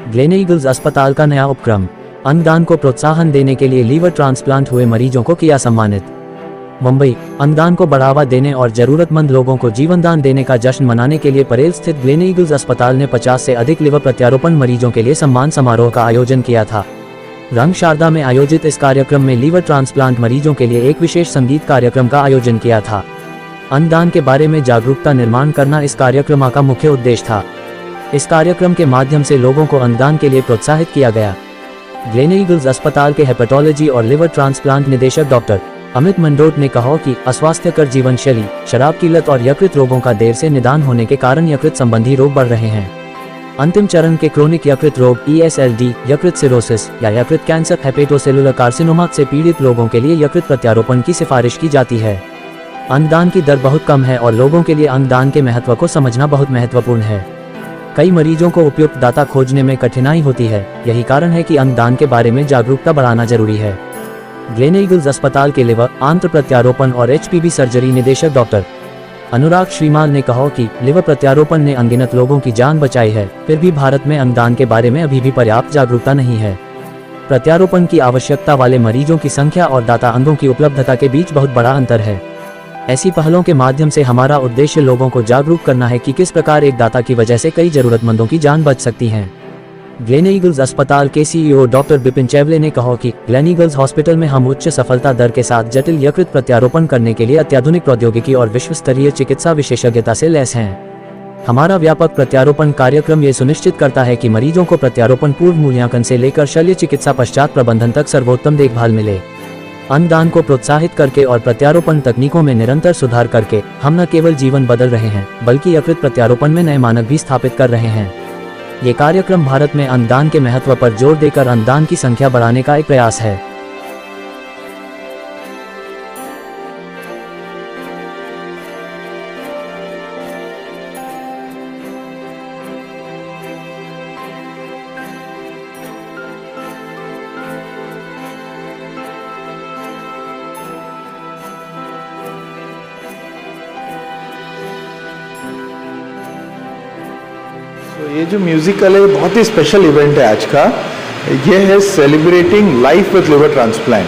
Gleneagles अस्पताल का नया उपक्रम, अंगदान को प्रोत्साहन देने के लिए लीवर ट्रांसप्लांट हुए मरीजों को किया सम्मानित। मुंबई, अंगदान को बढ़ावा देने और जरूरतमंद लोगों को जीवनदान देने का जश्न मनाने के लिए परेल स्थित ग्लेनईगल्स अस्पताल ने 50 से अधिक लिवर प्रत्यारोपण मरीजों के लिए सम्मान समारोह का आयोजन किया था। रंग शारदा में आयोजित इस कार्यक्रम में लीवर ट्रांसप्लांट मरीजों के लिए एक विशेष संगीत कार्यक्रम का आयोजन किया था। अंगदान के बारे में जागरूकता निर्माण करना इस कार्यक्रम का मुख्य उद्देश्य था। इस कार्यक्रम के माध्यम से लोगों को अंगदान के लिए प्रोत्साहित किया गया। ग्लेनईगल्स अस्पताल के हेपेटोलॉजी और लिवर ट्रांसप्लांट निदेशक डॉक्टर अमित मंडोट ने कहा कि अस्वास्थ्यकर जीवन शैली, शराब की लत और यकृत रोगों का देर से निदान होने के कारण यकृत संबंधी रोग बढ़ रहे हैं। अंतिम चरण के क्रोनिक यकृत रोग ESLD, यकृत सिरोसिस या यकृत कैंसर, हेपेटोसेलुलर कार्सिनोमा से पीड़ित लोगों के लिए यकृत प्रत्यारोपण की सिफारिश की जाती है। अंगदान की दर बहुत कम है और लोगों के लिए अंगदान के महत्व को समझना बहुत महत्वपूर्ण है। कई मरीजों को उपयुक्त दाता खोजने में कठिनाई होती है, यही कारण है कि अंगदान के बारे में जागरूकता बढ़ाना जरूरी है। ग्लेनईगल्स अस्पताल के लिवर, आंत्र प्रत्यारोपण और HPV सर्जरी निदेशक डॉक्टर अनुराग श्रीमाल ने कहा कि लिवर प्रत्यारोपण ने अनगिनत लोगों की जान बचाई है, फिर भी भारत में अंगदान के बारे में अभी भी पर्याप्त जागरूकता नहीं है। प्रत्यारोपण की आवश्यकता वाले मरीजों की संख्या और दाता अंगों की उपलब्धता के बीच बहुत बड़ा अंतर है। ऐसी पहलों के माध्यम से हमारा उद्देश्य लोगों को जागरूक करना है कि किस प्रकार एक दाता की वजह से कई जरूरतमंदों की जान बच सकती है। ग्लेनईगल्स अस्पताल के CEO डॉक्टर बिपिन चैवले ने कहा कि ग्लेनईगल्स हॉस्पिटल में हम उच्च सफलता दर के साथ जटिल यकृत प्रत्यारोपण करने के लिए अत्याधुनिक प्रौद्योगिकी और विश्व स्तरीय चिकित्सा विशेषज्ञता से लैस हैं। हमारा व्यापक प्रत्यारोपण कार्यक्रम ये सुनिश्चित करता है कि मरीजों को प्रत्यारोपण पूर्व मूल्यांकन से लेकर शल्य चिकित्सा पश्चात प्रबंधन तक सर्वोत्तम देखभाल मिले। अंगदान को प्रोत्साहित करके और प्रत्यारोपण तकनीकों में निरंतर सुधार करके हम न केवल जीवन बदल रहे हैं, बल्कि यकृत प्रत्यारोपण में नए मानक भी स्थापित कर रहे हैं। ये कार्यक्रम भारत में अंगदान के महत्व पर जोर देकर अंगदान की संख्या बढ़ाने का एक प्रयास है। तो ये जो म्यूजिकल है बहुत ही स्पेशल इवेंट है आज का। ये है celebrating life with liver transplant.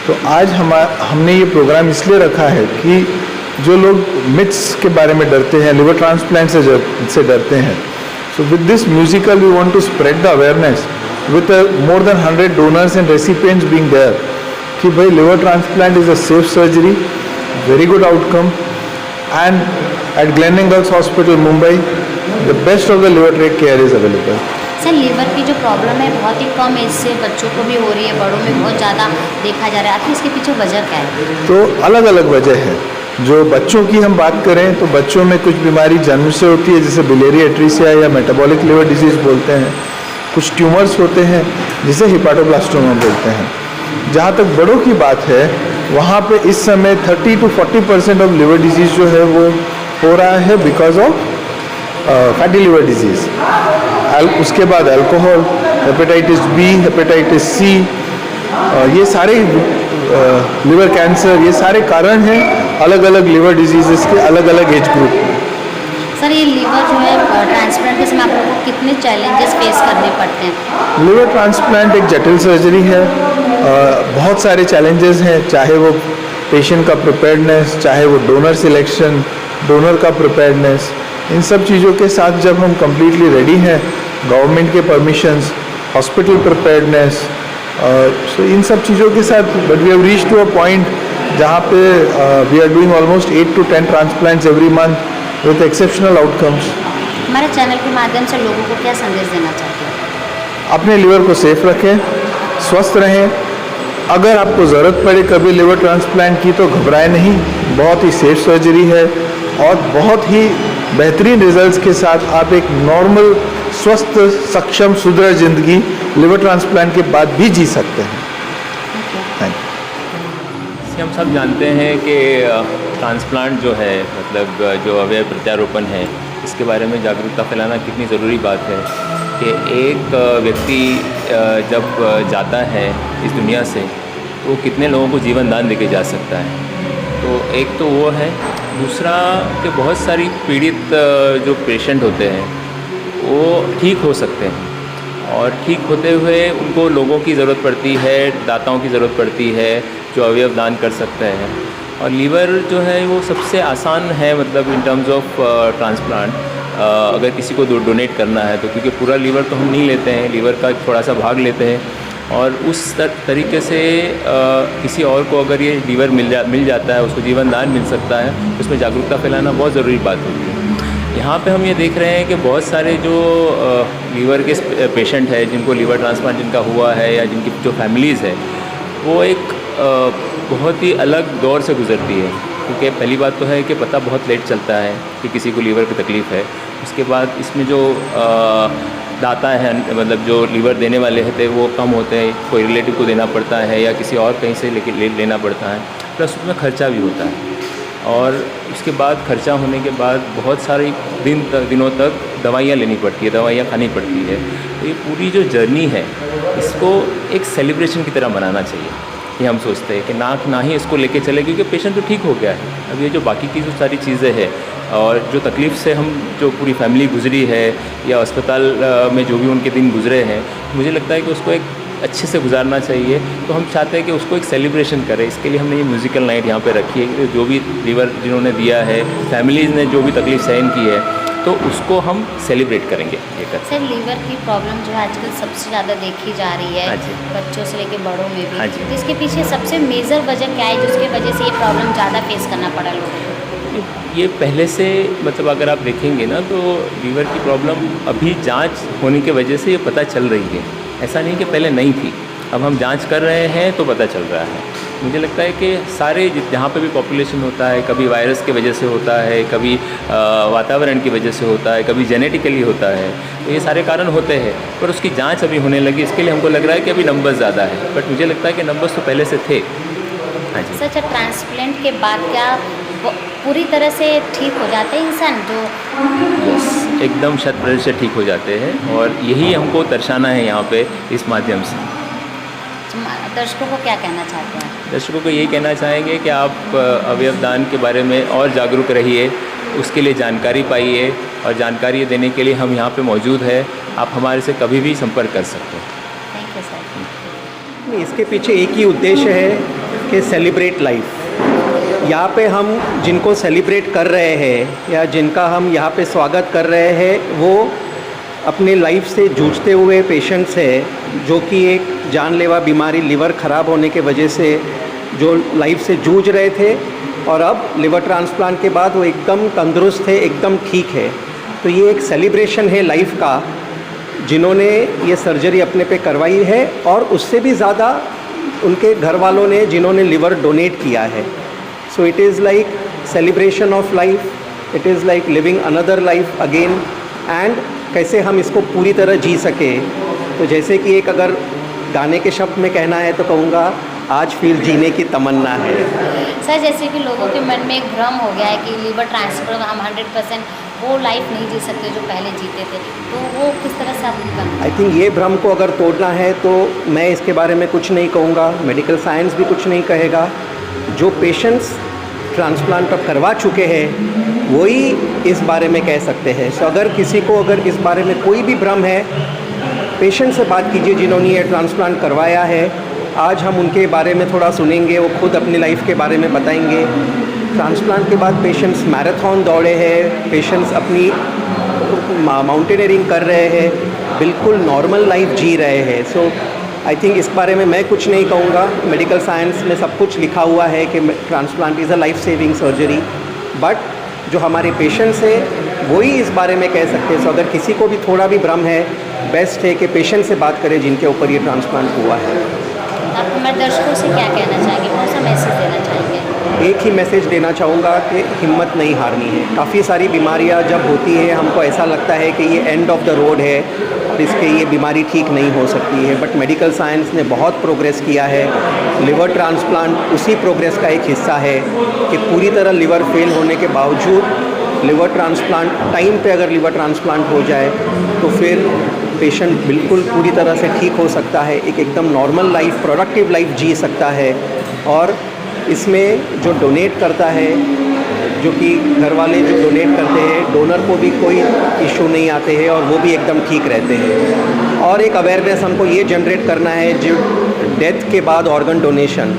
तो आज हमने ये प्रोग्राम इसलिए रखा है कि जो लोग मिथ्स के बारे में डरते हैं, लिवर ट्रांसप्लांट से डरते हैं, so with this musical we want to spread the awareness with more than 100 donors and recipients being there कि भाई liver transplant is a safe surgery, very good outcome, and at Gleneagles hospital Mumbai the best of the liver tract care is available. Sir, liver की जो problem है बहुत ही कम as से बच्चों को भी हो रही है, बड़ों में बहुत ज़्यादा देखा जा रहा है। आखिर इसके पीछे वजह क्या है? तो अलग अलग वजह है। जो बच्चों की हम बात करें तो बच्चों में कुछ बीमारी जन्म से होती है, जैसे बिलियरी एट्रीसिया या मेटाबॉलिक लिवर डिजीज बोलते हैं। कुछ ट्यूमर्स होते हैं जिसे हिपाटोब्लास्टोमा बोलते हैं। जहाँ तक बड़ों की बात है, वहाँ पे इस समय 30 to 40% ऑफ लिवर डिजीज जो है वो हो रहा है because of fatty liver disease. उसके बाद alcohol, hepatitis B, hepatitis C, ये सारे लिवर कैंसर, ये सारे कारण हैं अलग अलग लिवर डिजीजेस के अलग अलग एज ग्रुप में। सर, ये लीवर जो है ट्रांसप्लांट के समय आप लोगों को कितने चैलेंजेस फेस करने पड़ते हैं? लिवर ट्रांसप्लांट एक जटिल सर्जरी है। बहुत सारे चैलेंजेस हैं, चाहे वो पेशेंट का प्रिपेयर्डनेस, चाहे वो डोनर सिलेक्शन, डोनर का प्रिपेयर्डनेस, इन सब चीज़ों के साथ जब हम कम्प्लीटली रेडी हैं, गवर्नमेंट के परमिशंस, हॉस्पिटल प्रिपेयर्डनेस, सो इन सब चीज़ों के साथ, but we have reached to a point जहाँ पे we are doing almost 8 to 10 transplants every month with exceptional outcomes. हमारे चैनल के माध्यम से लोगों को क्या संदेश देना चाहते हैं? अपने लिवर को सेफ रखें, स्वस्थ रहें। अगर आपको ज़रूरत पड़े कभी लिवर ट्रांसप्लांट की तो घबराएं नहीं, बहुत ही सेफ सर्जरी है और बहुत ही बेहतरीन रिजल्ट्स के साथ आप एक नॉर्मल, स्वस्थ, सक्षम, सुदृढ़ जिंदगी लिवर ट्रांसप्लांट के बाद भी जी सकते हैं। Thank you. हम सब जानते हैं कि ट्रांसप्लांट जो है, मतलब जो अवयव प्रत्यारोपण है, इसके बारे में जागरूकता फैलाना कितनी ज़रूरी बात है कि एक व्यक्ति जब जाता है इस दुनिया से तो वो कितने लोगों को जीवन दान देके जा सकता है। तो एक तो वो है, दूसरा कि बहुत सारी पीड़ित जो पेशेंट होते हैं वो ठीक हो सकते हैं और ठीक होते हुए उनको लोगों की ज़रूरत पड़ती है, दाताओं की ज़रूरत पड़ती है जो अवयव दान कर सकते हैं। और लीवर जो है वो सबसे आसान है, मतलब इन टर्म्स ऑफ ट्रांसप्लांट, अगर किसी को डोनेट करना है तो, क्योंकि पूरा लीवर तो हम नहीं लेते हैं, लीवर का थोड़ा सा भाग लेते हैं और उस तरीके से किसी और को अगर ये लीवर मिल जाता है, उसको जीवन दान मिल सकता है, उसमें जागरूकता फैलाना बहुत ज़रूरी बात होती है। यहाँ पे हम ये देख रहे हैं कि बहुत सारे जो लीवर के पेशेंट है, जिनको लीवर ट्रांसप्लांट जिनका हुआ है या जिनकी जो फैमिलीज़ है, वो एक बहुत ही अलग दौर से गुज़रती है। क्योंकि पहली बात तो है कि पता बहुत लेट चलता है कि किसी को लीवर की तकलीफ़ है। उसके बाद इसमें जो दाता है, मतलब जो लीवर देने वाले थे वो कम होते हैं, कोई रिलेटिव को देना पड़ता है या किसी और कहीं से लेना पड़ता है, प्लस उसमें ख़र्चा भी होता है। और उसके बाद खर्चा होने के बाद बहुत सारे दिनों तक दवाइयाँ लेनी पड़ती है, दवाइयाँ खानी पड़ती है। तो ये पूरी जो जर्नी है, इसको एक सेलिब्रेशन की तरह मनाना चाहिए। ये हम सोचते हैं कि ना ही इसको लेके चले, क्योंकि पेशेंट तो ठीक हो गया है। अब ये जो बाकी की जो सारी चीज़ें हैं और जो तकलीफ़ से हम जो पूरी फैमिली गुजरी है या अस्पताल में जो भी उनके दिन गुजरे हैं, मुझे लगता है कि उसको एक अच्छे से गुजारना चाहिए। तो हम चाहते हैं कि उसको एक सेलिब्रेशन करें। इसके लिए हमने ये म्यूज़िकल नाइट यहाँ पे रखी है कि जो भी लीवर जिन्होंने दिया है, फैमिलीज़ ने जो भी तकलीफ़ सहन की है, तो उसको हम सेलिब्रेट करेंगे ये कर। सर, लीवर की प्रॉब्लम जो है आजकल सबसे ज़्यादा देखी जा रही है, हाँ जी। बच्चों से लेकर बड़ों में भी। हाँ जी। तो इसके पीछे सबसे मेजर वजह क्या है जिसकी वजह से ये प्रॉब्लम ज़्यादा फेस करना पड़ा लोगों को? ये पहले से, मतलब अगर आप देखेंगे ना, तो लीवर की प्रॉब्लम अभी जांच होने की वजह से ये पता चल रही है। ऐसा नहीं कि पहले नहीं थी, अब हम जांच कर रहे हैं तो पता चल रहा है। मुझे लगता है कि सारे जहाँ पे भी पॉपुलेशन होता है, कभी वायरस की वजह से होता है, कभी वातावरण की वजह से होता है, कभी जेनेटिकली होता है, तो ये सारे कारण होते हैं। पर उसकी जांच अभी होने लगी, इसके लिए हमको लग रहा है कि अभी नंबर ज़्यादा है, बट मुझे लगता है कि नंबर्स तो पहले से थे। हाँ जी। सच, ट्रांसप्लांट के बाद क्या पूरी तरह से ठीक हो जाते हैं इंसान जो? एकदम 100% ठीक हो जाते हैं, और यही हमको दर्शाना है यहाँ पे इस माध्यम से। दर्शकों को क्या कहना चाहते हैं? दर्शकों को यही कहना चाहेंगे कि आप अवयव दान के बारे में और जागरूक रहिए, उसके लिए जानकारी पाइए, और जानकारी देने के लिए हम यहाँ पे मौजूद है। आप हमारे से कभी भी संपर्क कर सकते हैं। Thank you sir. इसके पीछे एक ही उद्देश्य है कि सेलिब्रेट लाइफ। यहाँ पे हम जिनको सेलिब्रेट कर रहे हैं या जिनका हम यहाँ पे स्वागत कर रहे हैं, वो अपने लाइफ से जूझते हुए पेशेंट्स है, जो कि एक जानलेवा बीमारी लीवर ख़राब होने के वजह से जो लाइफ से जूझ रहे थे, और अब लिवर ट्रांसप्लांट के बाद वो एकदम तंदुरुस्त है, एकदम ठीक है। तो ये एक सेलिब्रेशन है लाइफ का, जिन्होंने ये सर्जरी अपने पे करवाई है, और उससे भी ज़्यादा उनके घर वालों ने जिन्होंने लिवर डोनेट किया है। So it is like celebration of life, it is like living another life again, and कैसे हम इसको पूरी तरह जी सके। तो जैसे कि एक अगर गाने के शब्द में कहना है तो कहूँगा, आज फिर जीने की तमन्ना है। सर, जैसे कि लोगों के मन में एक भ्रम हो गया है कि लीवर ट्रांसप्लांट हम 100% वो लाइफ नहीं जी सकते जो पहले जीते थे, तो वो किस तरह से आप? आई थिंक ये भ्रम को अगर तोड़ना है तो मैं इसके बारे में कुछ नहीं कहूँगा, मेडिकल साइंस भी कुछ नहीं कहेगा। जो पेशेंट्स ट्रांसप्लांट अब करवा चुके हैं वही इस बारे में कह सकते हैं। सो अगर किसी को अगर इस बारे में कोई भी भ्रम है, पेशेंट से बात कीजिए जिन्होंने ये ट्रांसप्लांट करवाया है। आज हम उनके बारे में थोड़ा सुनेंगे, वो खुद अपनी लाइफ के बारे में बताएंगे। ट्रांसप्लांट के बाद पेशेंट्स मैराथन दौड़े हैं, पेशेंट्स अपनी माउंटेनियरिंग कर रहे हैं, बिल्कुल नॉर्मल लाइफ जी रहे हैं। सो आई थिंक इस बारे में मैं कुछ नहीं कहूँगा। मेडिकल साइंस में सब कुछ लिखा हुआ है कि transplant is a life saving surgery, but जो हमारे पेशेंट्स हैं वही इस बारे में कह सकते हैं। सो अगर किसी को भी थोड़ा भी भ्रम है, बेस्ट है कि पेशेंट से बात करें जिनके ऊपर ये ट्रांसप्लांट हुआ है। आप हमारे दर्शकों से क्या कहना चाहेंगे, कौन सा मैसेज देना चाहेंगे? एक ही मैसेज देना चाहूँगा कि हिम्मत नहीं हारनी है। काफ़ी सारी बीमारियाँ जब होती है हमको ऐसा लगता है कि ये एंड ऑफ द रोड है और इसके ये बीमारी ठीक नहीं हो सकती है, बट मेडिकल साइंस ने बहुत प्रोग्रेस किया है। लिवर ट्रांसप्लांट उसी प्रोग्रेस का एक हिस्सा है कि पूरी तरह लिवर फेल होने के बावजूद लिवर ट्रांसप्लांट टाइम पे अगर लिवर ट्रांसप्लांट हो जाए तो फिर पेशेंट बिल्कुल पूरी तरह से ठीक हो सकता है, एक एकदम नॉर्मल लाइफ, प्रोडक्टिव लाइफ जी सकता है। और इसमें जो डोनेट करता है जो कि घर वाले जो डोनेट करते हैं डोनर को भी कोई इशू नहीं आते हैं और वो भी एकदम ठीक रहते हैं। और एक अवेयरनेस हमको ये जनरेट करना है, जो डेथ के बाद ऑर्गन डोनेशन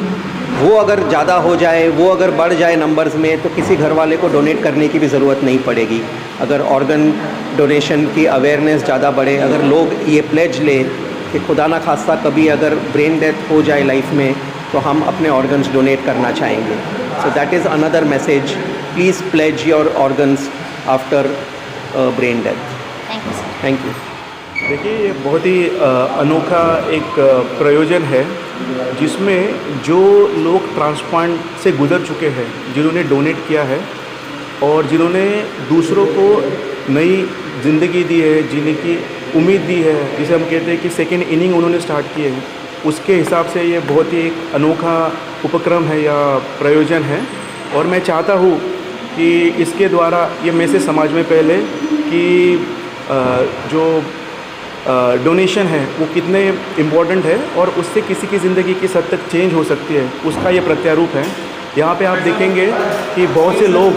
वो अगर ज़्यादा हो जाए, वो अगर बढ़ जाए नंबर्स में, तो किसी घर वाले को डोनेट करने की भी ज़रूरत नहीं पड़ेगी। अगर ऑर्गन डोनेशन की अवेयरनेस ज़्यादा बढ़े, अगर लोग ये प्लेज लें कि खुदा ना खास्ता कभी अगर ब्रेन डेथ हो जाए लाइफ में तो हम अपने ऑर्गन्स डोनेट करना चाहेंगे। So that is another message, please pledge your organs after brain death. Thank you sir. Thank you. देखिए, ये बहुत ही अनोखा एक प्रयोजन है जिसमें जो लोग ट्रांसप्लांट से गुजर चुके हैं, जिन्होंने डोनेट किया है और जिन्होंने दूसरों को नई ज़िंदगी दी है, जीने की उम्मीद दी है, जिसे हम कहते हैं कि सेकेंड इनिंग उन्होंने स्टार्ट की है, उसके हिसाब से ये बहुत ही एक अनोखा उपक्रम है या प्रयोजन है। और मैं चाहता हूँ कि इसके द्वारा ये मैसेज समाज में फैले कि जो डोनेशन है वो कितने इम्पोर्टेंट है और उससे किसी की ज़िंदगी किस हद तक चेंज हो सकती है, उसका ये प्रत्यारूप है। यहाँ पे आप देखेंगे कि बहुत से लोग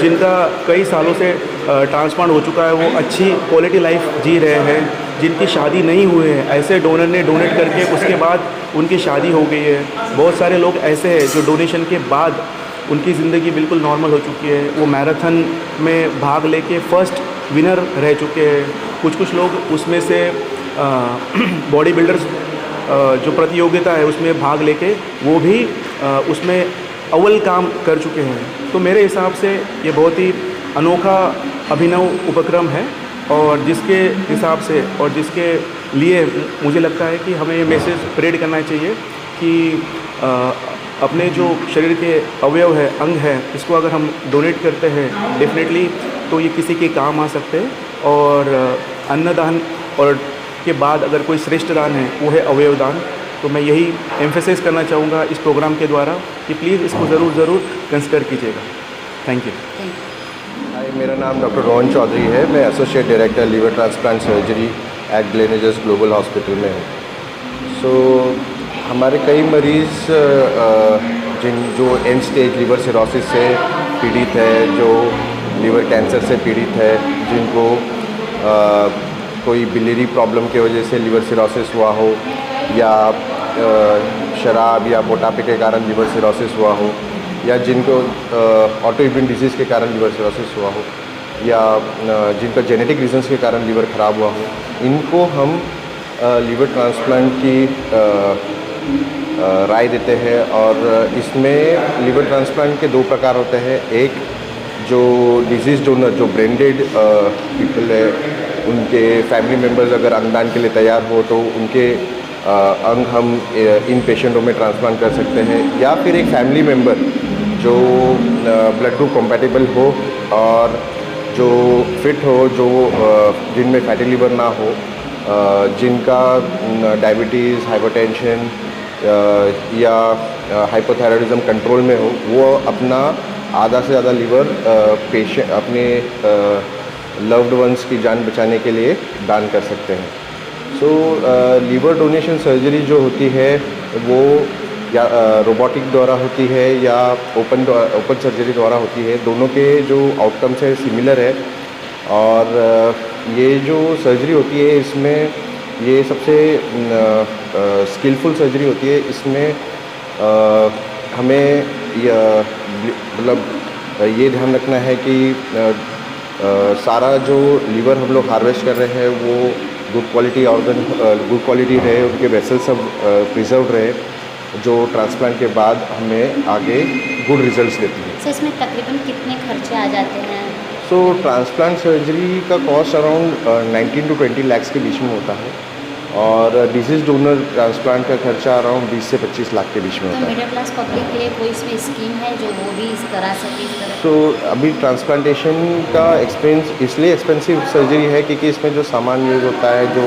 जिनका कई सालों से ट्रांसप्लांट हो चुका है, वो अच्छी क्वालिटी लाइफ जी रहे हैं, जिनकी शादी नहीं हुई है, ऐसे डोनर ने डोनेट करके उसके बाद उनकी शादी हो गई है। बहुत सारे लोग ऐसे हैं जो डोनेशन के बाद उनकी ज़िंदगी बिल्कुल नॉर्मल हो चुकी है, वो मैराथन में भाग लेके फर्स्ट विनर रह चुके हैं। कुछ लोग उसमें से बॉडी बिल्डर्स जो प्रतियोगिता है उसमें भाग लेके वो भी उसमें अव्वल काम कर चुके हैं। तो मेरे हिसाब से ये बहुत ही अनोखा अभिनव उपक्रम है और जिसके हिसाब से और जिसके लिए मुझे लगता है कि हमें ये मैसेज स्प्रेड करना चाहिए कि अपने जो शरीर के अवयव है, अंग है, इसको अगर हम डोनेट करते हैं डेफिनेटली तो ये किसी के काम आ सकते हैं। और अन्नदान और के बाद अगर कोई श्रेष्ठ दान है वो है अवयव दान। तो मैं यही एम्फेसाइज करना चाहूँगा इस प्रोग्राम के द्वारा कि प्लीज़ इसको ज़रूर कंसिडर कीजिएगा। Thank you. हाय, मेरा नाम डॉक्टर रोहन चौधरी है। मैं associate director liver transplant surgery at Gleneagles global hospital में हूँ। हमारे कई मरीज़ जो एंड स्टेज लीवर सिरोसिस से पीड़ित है, जो लीवर कैंसर से पीड़ित है, जिनको कोई बिलियरी प्रॉब्लम की वजह से लीवर सिरोसिस हुआ हो या शराब या मोटापे के कारण लीवर सिरोसिस हुआ हो या जिनको ऑटो इम्यून डिजीज़ के कारण लीवर सिरोसिस हुआ हो या जिनका जेनेटिक रीजंस के कारण लीवर ख़राब हुआ हो, इनको हम लीवर ट्रांसप्लांट की राय देते हैं। और इसमें लीवर ट्रांसप्लांट के दो प्रकार होते हैं। एक जो डिजीज़ डोनर, जो ब्रेंडेड पीपल है, उनके फैमिली मेम्बर्स अगर अंगदान के लिए तैयार हो तो उनके अंग हम इन पेशेंटों में ट्रांसप्लांट कर सकते हैं। या फिर एक फैमिली मेम्बर जो ब्लड ग्रुप कंपैटिबल हो और जो फिट हो, जो जिनमें फैटी लिवर ना हो, जिनका डायबिटीज़, हाइपरटेंशन या हाइपोथायराइडिज्म कंट्रोल में हो, वो अपना आधा से ज़्यादा लीवर पेशेंट अपने लव्ड वंस की जान बचाने के लिए दान कर सकते हैं। लीवर डोनेशन सर्जरी जो होती है वो या रोबोटिक द्वारा होती है या ओपन सर्जरी द्वारा होती है। दोनों के जो आउटकम्स है सिमिलर है। और ये जो सर्जरी होती है इसमें ये सबसे स्किलफुल सर्जरी होती है। इसमें हमें मतलब ये ध्यान रखना है कि सारा जो लीवर हम लोग हार्वेस्ट कर रहे हैं वो good quality organ, good quality रहे, उनके वेसल सब प्रिजर्व रहे, जो ट्रांसप्लांट के बाद हमें आगे गुड रिजल्ट्स देती है। सर, इसमें तकरीबन कितने खर्चे आ जाते हैं? ट्रांसप्लांट सर्जरी का कॉस्ट अराउंड 19 to 20 लाख के बीच में होता है और डिजीज़ डोनर ट्रांसप्लांट का खर्चा अराउंड 20 से 25 लाख के बीच में होता है। मिडिल क्लास पब्लिक के लिए कोई इसमें स्कीम है जो वो भी करा सके इस तरह? अभी ट्रांसप्लांटेशन का एक्सपेंस इसलिए एक्सपेंसिव सर्जरी है क्योंकि इसमें जो सामान यूज़ होता है, जो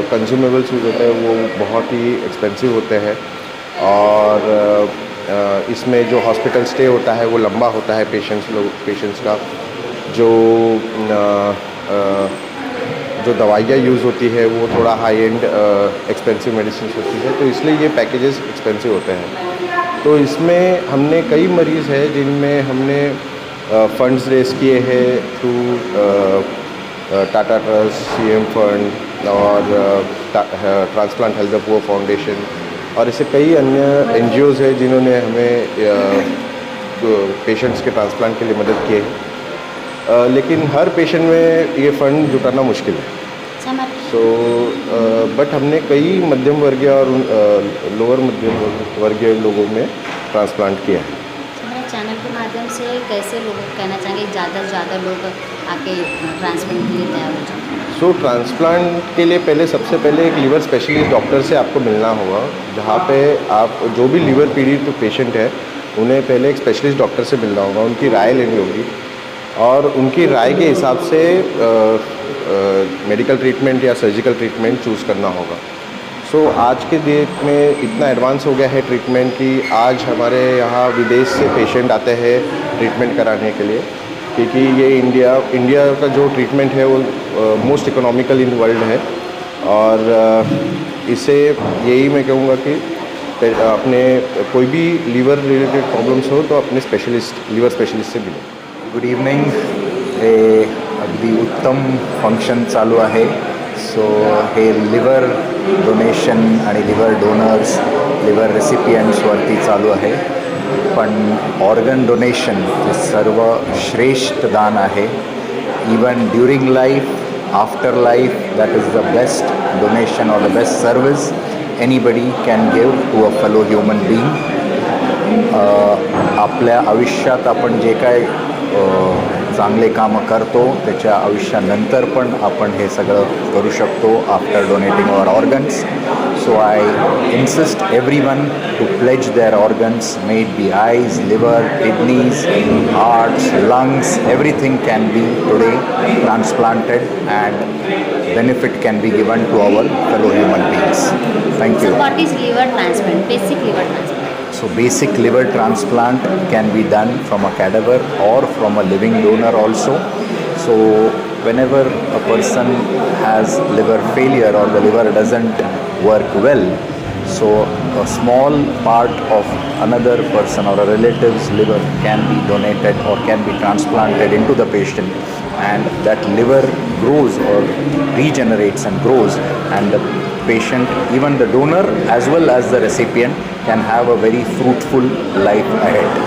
कंज्यूमेबल्स यूज़ होते हैं, वो बहुत ही एक्सपेंसिव होते हैं। और इसमें जो हॉस्पिटल स्टे होता है वो लंबा होता है पेशेंट्स का। जो दवाइयाँ यूज़ होती है वो थोड़ा हाई एंड एक्सपेंसिव मेडिसिन होती है, तो इसलिए ये पैकेजेस एक्सपेंसिव होते हैं। तो इसमें हमने कई मरीज़ हैं जिनमें हमने फंड्स रेस किए हैं through Tata trust, CM fund और transplant health the poor foundation और ऐसे कई अन्य एनजीओज़ हैं जिन्होंने हमें पेशेंट्स के ट्रांसप्लांट के लिए मदद की है। लेकिन हर पेशेंट में ये फ़ंड जुटाना मुश्किल है। सो बट हमने कई मध्यम वर्गीय और लोअर मध्यम वर्गीय लोगों में ट्रांसप्लांट किया है। हमारे चैनल के माध्यम से कैसे लोगों को कहना चाहेंगे ज़्यादा से ज़्यादा लोग आके ट्रांसप्लांट के लिए तैयार हो जाए? सो ट्रांसप्लांट के लिए सबसे पहले एक लीवर स्पेशलिस्ट डॉक्टर से आपको मिलना होगा, जहाँ पे आप जो भी लीवर पीड़ित पेशेंट है उन्हें पहले एक स्पेशलिस्ट डॉक्टर से मिलना होगा, उनकी राय लेनी होगी और उनकी राय के हिसाब से मेडिकल ट्रीटमेंट या सर्जिकल ट्रीटमेंट चूज़ करना होगा। सो आज के डेट में इतना एडवांस हो गया है ट्रीटमेंट कि आज हमारे यहाँ विदेश से पेशेंट आते हैं ट्रीटमेंट कराने के लिए, क्योंकि ये इंडिया का जो ट्रीटमेंट है वो मोस्ट इकोनॉमिकल इन वर्ल्ड है और इसे यही मैं कहूँगा कि अपने कोई भी लीवर रिलेटेड प्रॉब्लम्स हो तो अपने लीवर स्पेशलिस्ट से मिलें। Good evening. हे अगदी उत्तम फंक्शन चालू आहे. सो हे लिव्हर डोनेशन आणि लिव्हर डोनर्स, लिव्हर रेसिपियंट्सवरती चालू आहे. पण ऑर्गन डोनेशन हे सर्वश्रेष्ठ दान आहे. Even during life, after life, that is the best donation और the best service anybody can give to a fellow human being. आपल्या आयुष्यात आपण जे काय चांगले कामं करतो त्याच्या आयुष्यानंतर पण आपण हे सगळं करू शकतो after donating our organs. So I insist everyone to pledge their organs, may it be eyes, liver, kidneys, hearts, lungs, everything can be today transplanted and benefit can be given to our fellow human beings. Thank you. So what is liver transplant? Basic liver transplant. So basic liver transplant can be done from a cadaver or from a living donor also. So whenever a person has liver failure or the liver doesn't work well, so a small part of another person or a relative's liver can be donated or can be transplanted into the patient, and that liver grows or regenerates and grows, and the patient, even the donor as well as the recipient, can have a very fruitful life ahead.